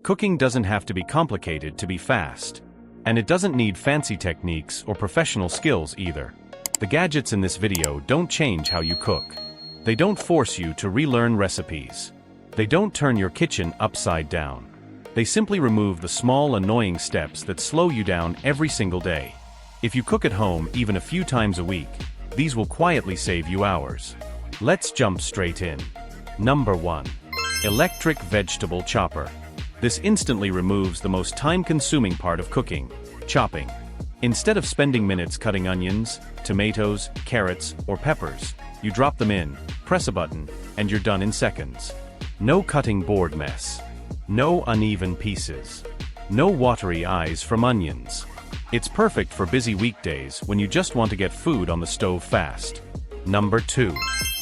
Cooking doesn't have to be complicated to be fast. And it doesn't need fancy techniques or professional skills either. The gadgets in this video don't change how you cook. They don't force you to relearn recipes. They don't turn your kitchen upside down. They simply remove the small annoying steps that slow you down every single day. If you cook at home even a few times a week, these will quietly save you hours. Let's jump straight in. Number 1. Electric Vegetable Chopper. This instantly removes the most time-consuming part of cooking, chopping. Instead of spending minutes cutting onions, tomatoes, carrots, or peppers, you drop them in, press a button, and you're done in seconds. No cutting board mess. No uneven pieces. No watery eyes from onions. It's perfect for busy weekdays when you just want to get food on the stove fast. Number 2.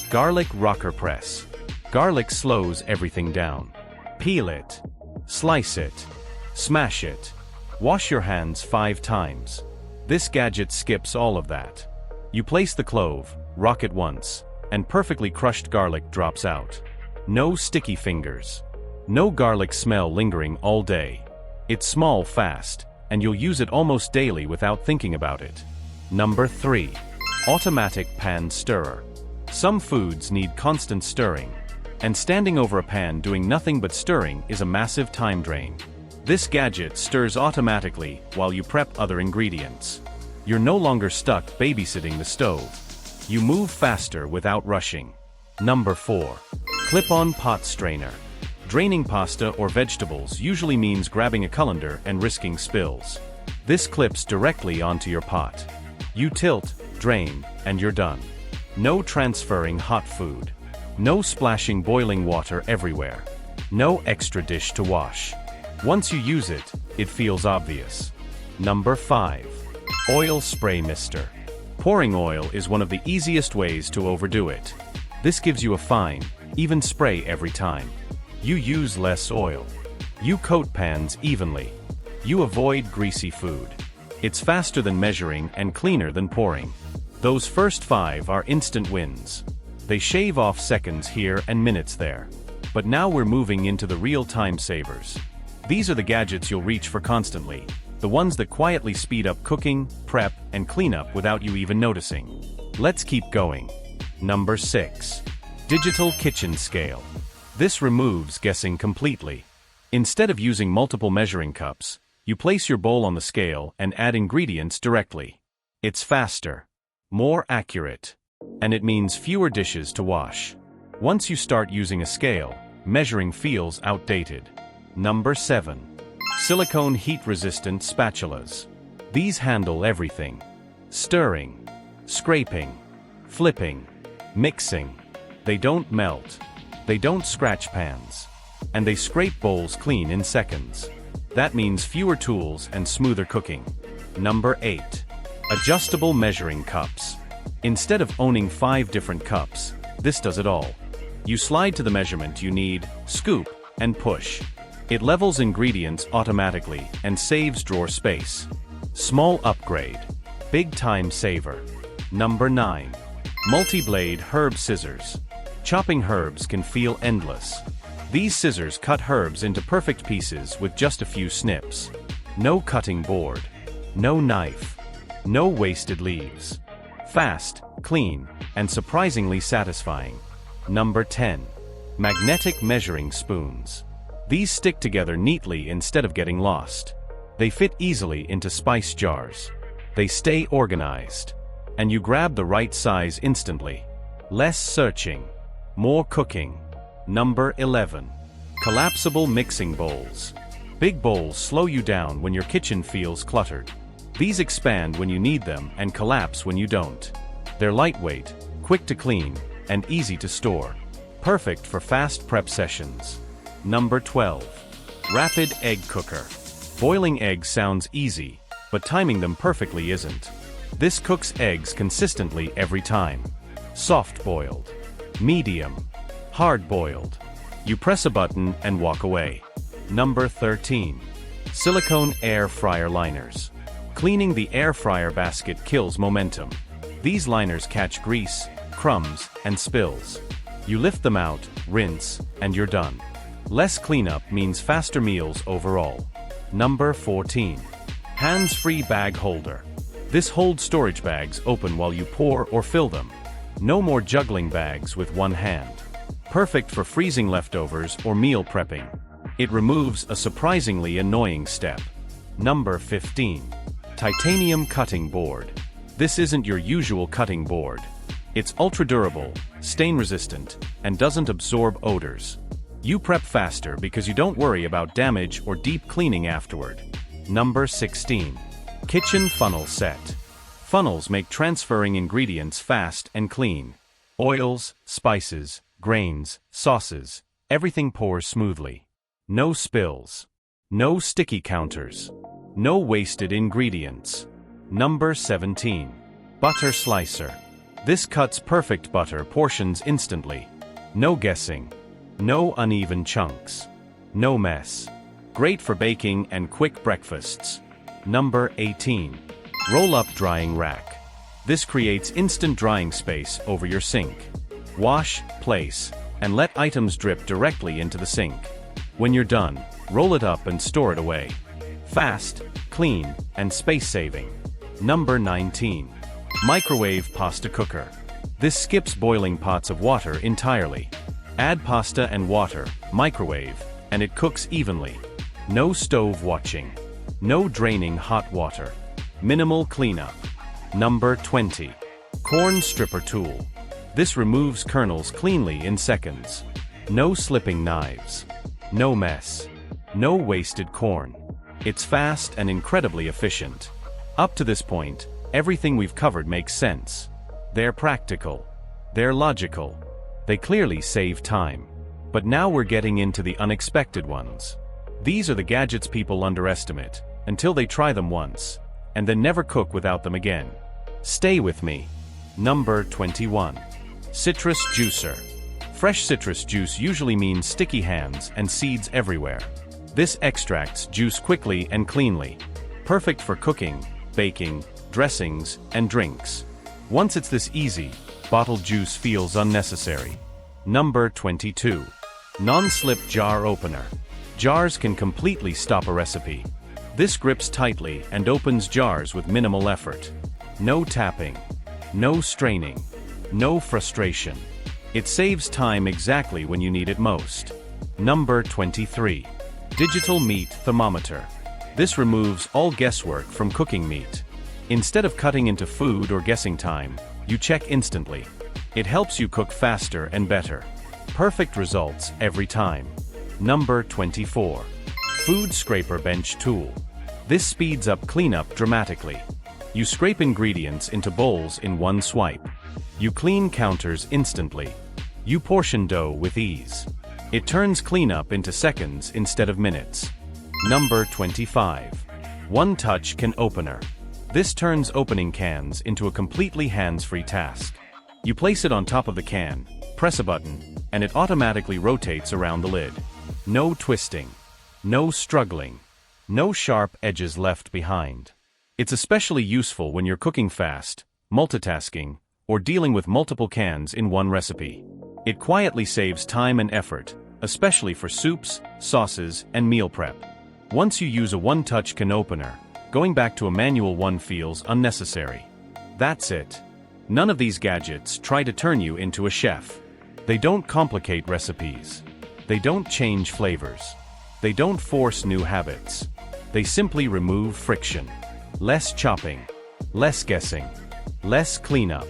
Garlic Rocker Press. Garlic slows everything down. Peel it. Slice it. Smash it. Wash your hands 5 times. This gadget skips all of that. You place the clove, rock it once, and perfectly crushed garlic drops out. No sticky fingers. No garlic smell lingering all day. It's small fast, and you'll use it almost daily without thinking about it. Number 3. Automatic Pan Stirrer. Some foods need constant stirring, and standing over a pan doing nothing but stirring is a massive time drain. This gadget stirs automatically while you prep other ingredients. You're no longer stuck babysitting the stove. You move faster without rushing. Number 4. Clip-on Pot Strainer. Draining pasta or vegetables usually means grabbing a colander and risking spills. This clips directly onto your pot. You tilt, drain, and you're done. No transferring hot food. No splashing boiling water everywhere. No extra dish to wash. Once you use it, it feels obvious. Number 5. Oil Spray Mister. Pouring oil is one of the easiest ways to overdo it. This gives you a fine, even spray every time. You use less oil. You coat pans evenly. You avoid greasy food. It's faster than measuring and cleaner than pouring. Those first 5 are instant wins. They shave off seconds here and minutes there. But now we're moving into the real time savers. These are the gadgets you'll reach for constantly. The ones that quietly speed up cooking, prep, and cleanup without you even noticing. Let's keep going. Number 6. Digital Kitchen Scale. This removes guessing completely. Instead of using multiple measuring cups, you place your bowl on the scale and add ingredients directly. It's faster, more accurate, and it means fewer dishes to wash. Once you start using a scale, measuring feels outdated. Number 7. Silicone Heat-Resistant Spatulas. These handle everything. Stirring, scraping, flipping, mixing. They don't melt. They don't scratch pans. And they scrape bowls clean in seconds. That means fewer tools and smoother cooking. Number 8. Adjustable Measuring Cups. Instead of owning 5 different cups, this does it all. You slide to the measurement you need, scoop, and push. It levels ingredients automatically and saves drawer space. Small upgrade. Big time saver. Number 9. Multi-blade herb scissors. Chopping herbs can feel endless. These scissors cut herbs into perfect pieces with just a few snips. No cutting board. No knife. No wasted leaves. Fast, clean, and surprisingly satisfying. Number 10. Magnetic Measuring Spoons. These stick together neatly instead of getting lost. They fit easily into spice jars. They stay organized. And you grab the right size instantly. Less searching. More cooking. Number 11. Collapsible Mixing Bowls. Big bowls slow you down when your kitchen feels cluttered. These expand when you need them and collapse when you don't. They're lightweight, quick to clean, and easy to store. Perfect for fast prep sessions. Number 12. Rapid Egg Cooker. Boiling eggs sounds easy, but timing them perfectly isn't. This cooks eggs consistently every time. Soft-boiled. Medium. Hard-boiled. You press a button and walk away. Number 13. Silicone Air Fryer Liners. Cleaning the air fryer basket kills momentum. These liners catch grease, crumbs, and spills. You lift them out, rinse, and you're done. Less cleanup means faster meals overall. Number 14. Hands-free bag holder. This holds storage bags open while you pour or fill them. No more juggling bags with one hand. Perfect for freezing leftovers or meal prepping. It removes a surprisingly annoying step. Number 15. Titanium cutting board. This isn't your usual cutting board. It's ultra-durable, stain-resistant, and doesn't absorb odors. You prep faster because you don't worry about damage or deep cleaning afterward. Number 16. Kitchen funnel set. Funnels make transferring ingredients fast and clean. Oils, spices, grains, sauces, everything pours smoothly. No spills. No sticky counters. No wasted ingredients. Number 17. Butter slicer. This cuts perfect butter portions instantly. No guessing. No uneven chunks. No mess. Great for baking and quick breakfasts. Number 18. Roll-up drying rack. This creates instant drying space over your sink. Wash, place, and let items drip directly into the sink. When you're done, roll it up and store it away. Fast, clean, and space-saving. Number 19. Microwave pasta cooker. This skips boiling pots of water entirely. Add pasta and water, microwave, and it cooks evenly. No stove watching. No draining hot water. Minimal cleanup. Number 20. Corn stripper tool. This removes kernels cleanly in seconds. No slipping knives. No mess. No wasted corn. It's fast and incredibly efficient. Up to this point, everything we've covered makes sense. They're practical. They're logical. They clearly save time. But now we're getting into the unexpected ones. These are the gadgets people underestimate, until they try them once, and then never cook without them again. Stay with me. Number 21. Citrus juicer. Fresh citrus juice usually means sticky hands and seeds everywhere. This extracts juice quickly and cleanly. Perfect for cooking, baking, dressings, and drinks. Once it's this easy, bottled juice feels unnecessary. Number 22. Non-slip jar opener. Jars can completely stop a recipe. This grips tightly and opens jars with minimal effort. No tapping. No straining. No frustration. It saves time exactly when you need it most. Number 23. Digital meat thermometer. This removes all guesswork from cooking meat. Instead of cutting into food or guessing time, you check instantly. It helps you cook faster and better. Perfect results every time. Number 24. Food scraper bench tool. This speeds up cleanup dramatically. You scrape ingredients into bowls in one swipe. You clean counters instantly. You portion dough with ease. It turns cleanup into seconds instead of minutes. Number 25. One-touch can opener. This turns opening cans into a completely hands-free task. You place it on top of the can, press a button, and it automatically rotates around the lid. No twisting. No struggling. No sharp edges left behind. It's especially useful when you're cooking fast, multitasking, or dealing with multiple cans in one recipe. It quietly saves time and effort, especially for soups, sauces, and meal prep. Once you use a one-touch can opener, going back to a manual one feels unnecessary. That's it. None of these gadgets try to turn you into a chef. They don't complicate recipes. They don't change flavors. They don't force new habits. They simply remove friction. Less chopping. Less guessing. Less cleanup.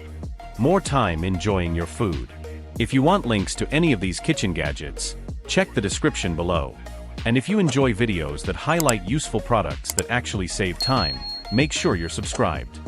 More time enjoying your food. If you want links to any of these kitchen gadgets, check the description below. And if you enjoy videos that highlight useful products that actually save time, make sure you're subscribed.